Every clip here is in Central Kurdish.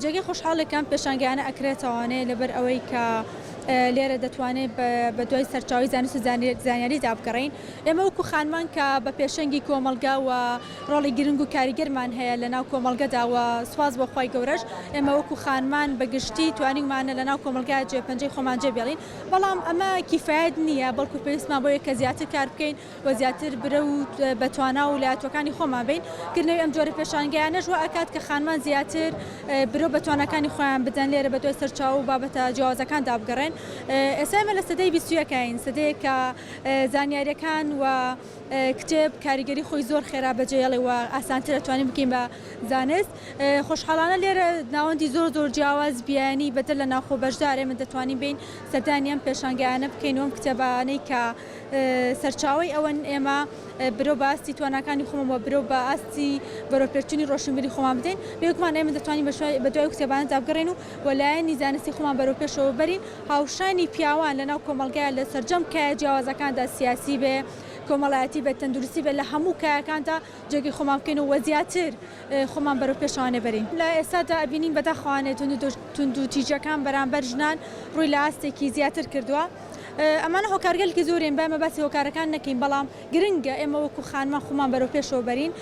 جێگەی خۆشحاڵێکم پێشانگیانە ئەکرێتەوانێ لەبەر ئەوەی کە لێرە دەتوانێت بە دوای سەرچاوی زانست و زانیاری دابگەڕین. ئێمە وەکو خانمان کە بە پێشەنگی کۆمەلگا و ڕۆڵی گرنگ و کاریگەرمان هەیە لەناو کۆمەلگەدا و سواز بۆ خی گەورەش ئێمە وەکو خانمان بەگشتی توانینمانە لەناو کۆمەلگا جێپەنجەی خۆمان جێ بێڵین، بەڵام ئەمە کیفایەت نییە، بەڵکو پێویستمان بۆ یەکە زیاتر کار بکەین و زیاتر برە و بەتوانا و لایەتوەکانی خۆمان بین. کردنەوەی ئەم جۆرە پێشانگەیانەش وە ئەکات کە خانمان زیاتر برە بەتوانەکانی خۆیان بدەن لێرە بە دوای سەرچاو و بابەتە جیاوازەکان دابگەڕێن. ئێستا ئێمە لە سەدەی 20یەکین، سەدەیە کە زانیاریەکان و کتێب کاریگەری خۆی زۆر خێرا بەجێڵێ و ئاسانتر دەتوانین بکەین بە زانست. خۆشحاڵانە لێرە ناوەندی زۆر جیاواز بیانی بەدەر لە ناوخۆ بەشدار ئێمە دەتوانین بین سەردانیان پێشانگەیانە بکەین وەم کتێبانەی کە سەرچاوی ئەوەن ئێمە برۆ بە ئاستی توانەکانی خۆمەوە برۆ بە ئاستی بەرەوپێچوونی ڕۆشنبیری خۆمان بدەین. بێگومان ئێمە دەتوانین بە دوای کتێبانە دابگەڕین و وەلایەنی زانستی خۆمان بەرەوپێشەوە بەرین. هاوشانی پیاوان لەناو کۆمەلگایە لە سەرجەم کایە جیاوازەکاندا سیاسی بێ، کۆمەڵایەتی بێت، تەندروستی بێت، لە هەموو کایەکاندا جێگەی خۆمان بکەین و وەزیاتر خۆمان بەرەوپێشەوانێ بەرین. لە ئێستادا ئەبینین بەداخەوانێت تونند و تیجەکان بەرامبەر ژنان ڕووی لە ئاستێکی زیاتر کردووە. ئەمانە هۆکارگەلکی زۆرین، با ئێمە باسی هۆکارەکان نەکەین، بەڵام گرنگە ئێمە وەکو خانمان خۆمان بەرەوپێشەوە بەرین.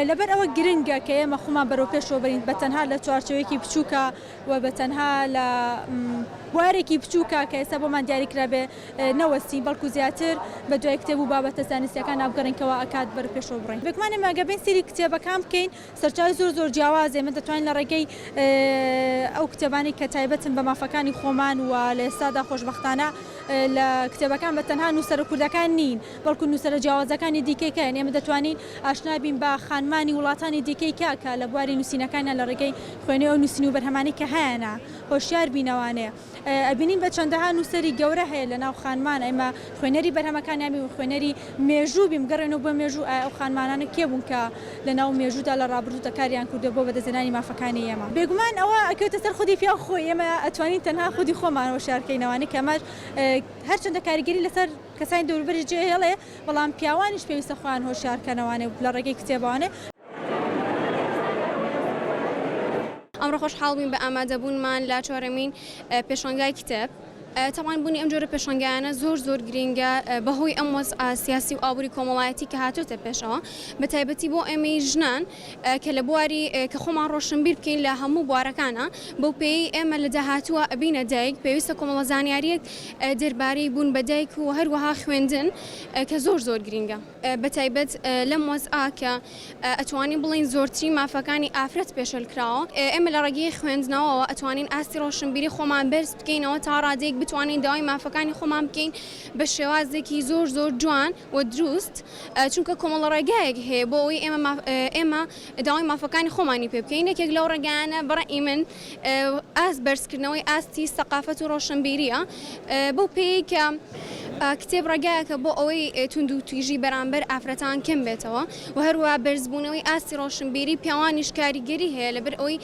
لەبەر ئەوە گرنگە کە ئێمە خۆمان بەرەوپێشەوە بەرین بەتەنها لە چوارچەوەیەکی بچووکە و بەتەنها لە بوارێکی بچووکە کە ئێستا بۆمان دیاریکرا بێ نەوەستین، بەڵکو زیاتر بە دوای کتێب و بابەتە زانستیەکان نابگەڕینکەوە ئەکات بەرەوپێشەوە بڕین. بێگومانە ماگەبین سری کتێبەکان بکەین، سەرچاوی زۆر جیاواز ئێمە دەتوانین لە ڕێگەی ئەو کتێبانی کە تایبەتن بە مافەکانی خۆمان و لە ئێستادا خۆشبەختانە لە کتێبەکان بە تەنها نووسەرە کوردەکان نین، بەڵکو نووسەرە جیاوازەکانی دیکەیکەن. ئێمە دەتوانین ئاشنابین بە خانمانی وڵاتانی دیکەی کاکە لە بواری نووسینەکانیان لە ڕێگەی خوێنەوە و نووسین و بەرهەمانی کە هەیەە هۆشیار بینەوانەیە. ئەبینین بە چەندەها نووسەری گەورە هەیە لە ناو خانمان. ئێمە خوێنەری بەرهەمەکانیامی و خوێنەری مێژوو بیم گەڕێنەوە بۆ مێژوو ئەو خانمانانە کێ بوون کە لە ناو مێژوودا لە ڕابردوودا کاریان کردو بۆ بەدەستهێنانی مافەکانی ئێمە. بێگومان ئەوە ئەکەوتە سەر خودی پیا خۆی، ئێمە ئەتوانین تەنها خودی خۆمان هۆشیارکەینەوەی کە ئەمەش هەرچەندە کاریگەری لەسەر کەسانی دەوروبەری جێ هێڵێ، بەڵام پیاوانیش پێویستە خۆیان هۆشیارکەنەوانێ لە ڕێگەی کتێبەوانێ. ئەمڕۆ خۆشحاڵ بووین بە ئامادەبوونمان لە چوارەمین پێشەنگای کتێب. تەمان بوونی ئەم جۆرە پێشەنگیانە زۆر گرینگە بەهۆی ئەم وەزعە سیاسی و ئابووری کۆمەڵایەتی کە هاتوۆتە پێشەوە، بە تایبەتی بۆ ئێمەی ژنان کە لە بواری کە خۆمان ڕۆشنبیر بکەین لە هەموو بوارەکانە. بەو پێی ئێمە لە داهاتووە ئەبینە دایک پێویستە کۆمەڵە زانیاریەک دەربارەی بوون بە دایک و هەروەها خوێندن کە زۆر گرینگە، بە تایبەت لەم وەزعە کە ئەتوانین بڵین زۆرترین مافەکانی ئافرەت پێشەلکراوە. ئێمە لە ڕێگەی خوێندنەوەەوە ئەتوانین ئاستی ڕۆشنبیری خۆمان بەرز بکەینەوە تا ڕادێک بتوانین داوای مافەکانی خۆمان بکەین بە شێوازێکی زۆر جوان و دروست، چونکە کۆمەڵە ڕێگایەک هەیە بۆ ئەوەی ئێمە داوای مافەکانی خۆمانی پێ بکەین. یەکێک لەو ڕێگایانە بەڕێی من ئاست بەرزکردنەوەی ئاستی سەقافەت و ڕۆشنبیریە، بەو پێی کە کتێب ڕێگایەکە بۆ ئەوەی تونند و تویژی بەرامبەر ئافرەتان کەم بێتەوە و هەروە بەرزبوونەوەی ئاستی ڕۆشنبیری پیاوانیش کاریگەری هەیە لەبەر ئەوەی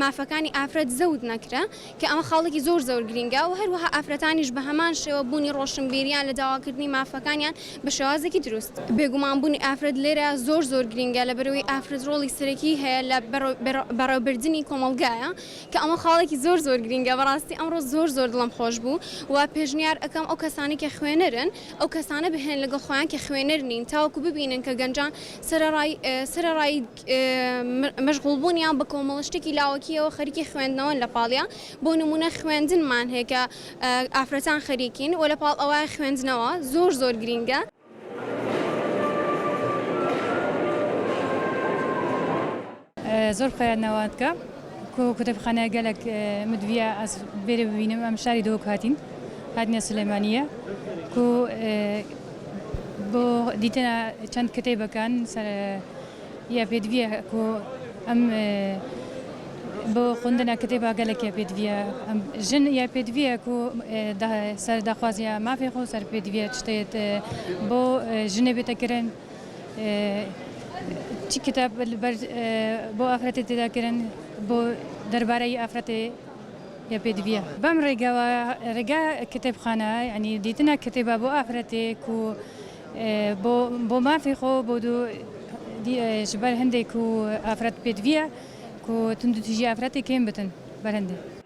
مافەکانی ئافرەت زەود نەکرا، کە ئەمە خاڵێکی زۆر گرینگە و هەروەها ئافرەتانیش بە هەمان شێوە بوونی ڕۆشنبیریان لە داواکردنی مافەکانیان بە شێوازێکی دروست. بێگومان بوونی ئافرەت لێرە زۆر گرینگە لەبەرەوەی ئافرەت ڕۆڵی سەرەکی هەیە لە بەڕێوەبردننی کۆمەلگایە، کە ئەمە خاڵێکی زۆر گرینگە. بەڕاستی ئەمڕۆ زۆر دڵم خۆش بوو و پێشنیار ئەەکەم ئەو کەسانی کە خوێنەرن ئەو کەسانە بهێن لەگەڵ خۆیان کە خوێنەر نین، تاوەکو ببینن کە گەنجان سەرەڕای مەشغوڵبوونیان بە کۆمەڵە شتێکی لاوەکیەوە خەریکی خوێندنەوە لە پاڵیا. بۆ نمونە خوێندنمان هەیە کە ئافرەتان خەریکین و لە پاڵ ئەوە خوێندنەوە زۆر گرینگە. زۆر خۆیانەوەکە کتێبخانە گەلک مدویە ئەس بێرە ببینم ئەم شاری دۆک هاتنە سلێمانیە کو بۆ دیتەنە چەند کتێبەکان سەر یا پێدویە کو ئەم بۆ خوندنە کتێبە گەلێک یا پێدویە ژن یا پێدویە کو سەر داخوازیە مافێ خۆ سەر پێدویە شتێت بۆ ژنێ بێتەکردن چی کتاب بۆ ئافرەتی تێداکردن بۆ دەربارەی ئافرەتێ یا پێدویە. بەم ڕێگا کتێبخانە ینی دیتنە کتێبە بۆ ئافرەتێک و بۆ مافی خۆ بۆ دوو ژبەر هەندێک و ئافرەت پێدویە کو تندو تیجی افراتی کم بتن برنده